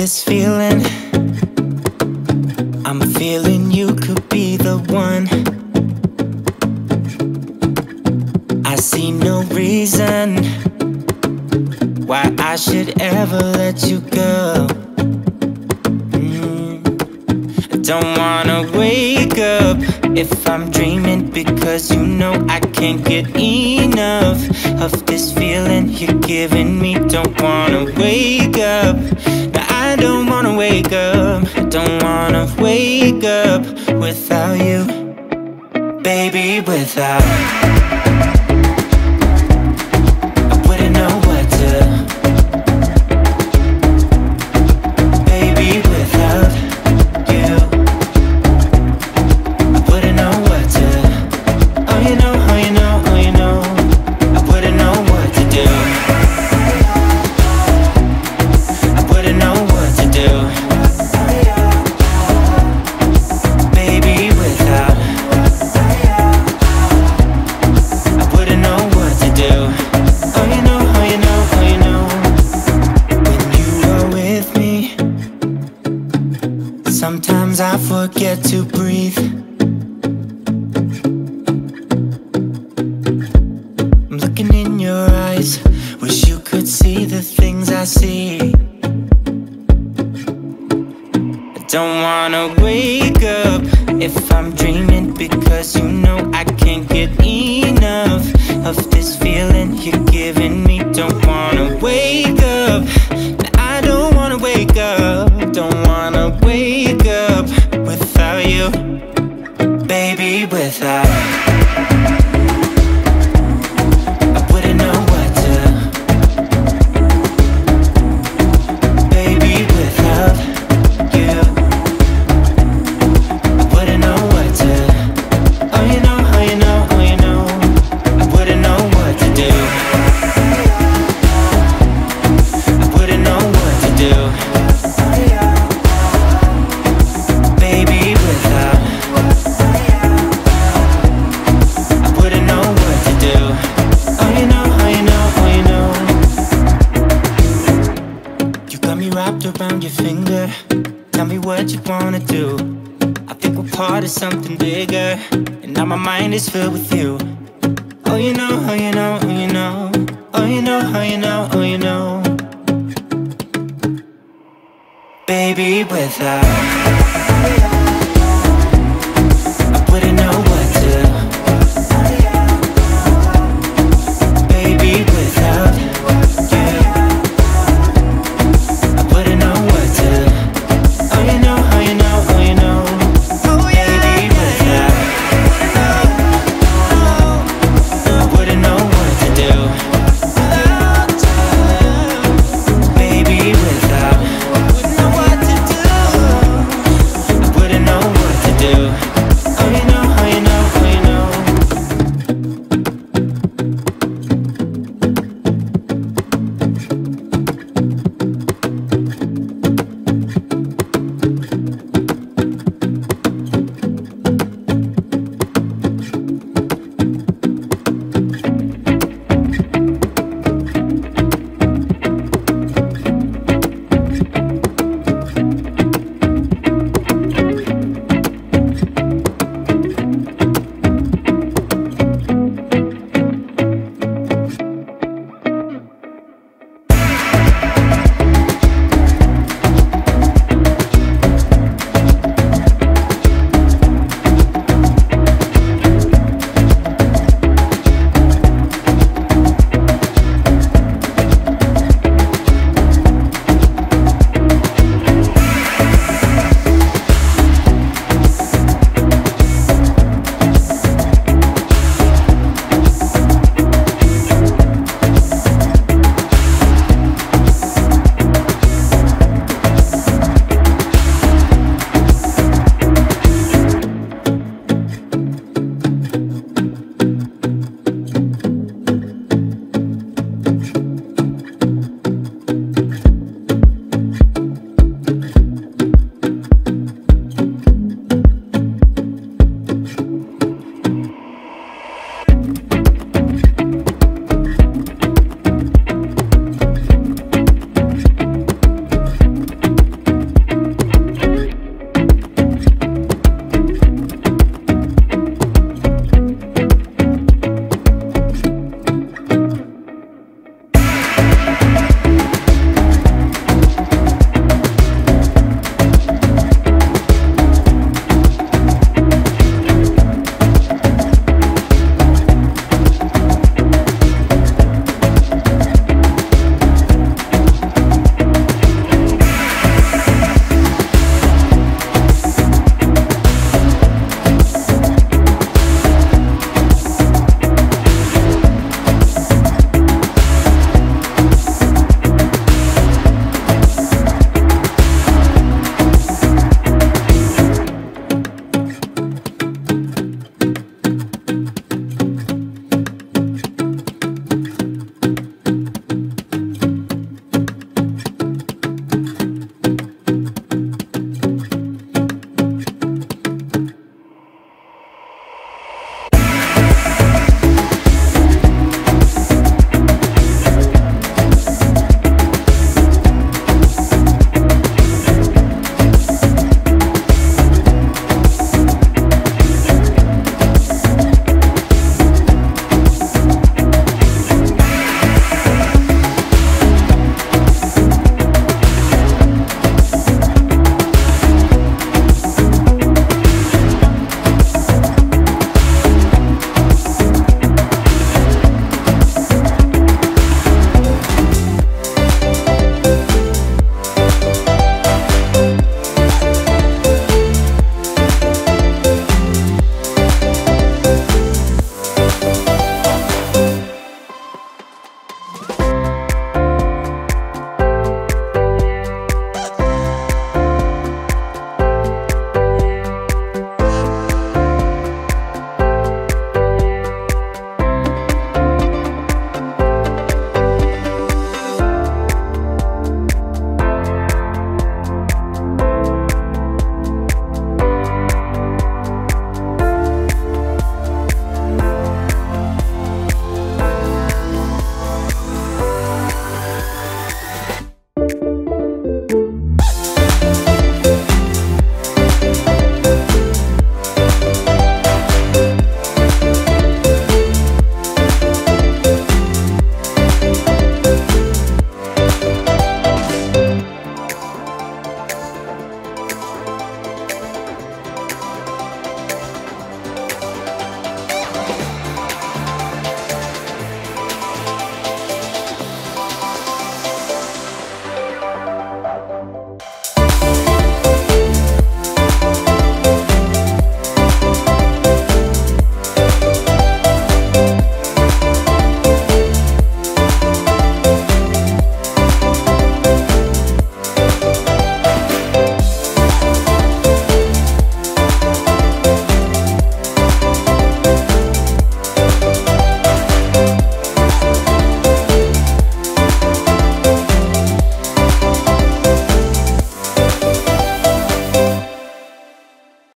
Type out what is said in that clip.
this feeling. I'm feeling you could be the one. I see no reason why I should ever let you go. I don't wanna wake up if I'm dreaming, because you know I can't get enough of this feeling you're giving me. Don't wanna wake up, no, I don't wanna wake up. I don't wanna wake up without you, baby, without. I wouldn't know what to, baby, without you. I wouldn't know what to, oh you know, oh you know, oh you know. I wouldn't know what to do. I wouldn't know what to do, baby, without. I wouldn't know what to do. Oh you know, oh you know, oh you know. When you are with me, sometimes I forget to breathe. I'm looking in your eyes, wish you could see the things I see. I don't wanna wake up if I'm dreaming, because you know I can't get enough of this feeling you're giving me. Don't wanna wake up, I don't wanna wake up. Don't wanna wake up without you, baby, without. I wouldn't know what to, baby, without you. I wouldn't know what to, oh you know, oh you know, oh you know. I wouldn't know what to do. I wouldn't know what to do, baby, without. I wouldn't know what to do. Oh you know, oh you know, oh you know. You got me wrapped around your finger. Tell me what you wanna do. I think we're part of something bigger, and now my mind is filled with you. Oh you know, oh you know, oh you know. Oh you know, oh you know, oh you know. Baby, without.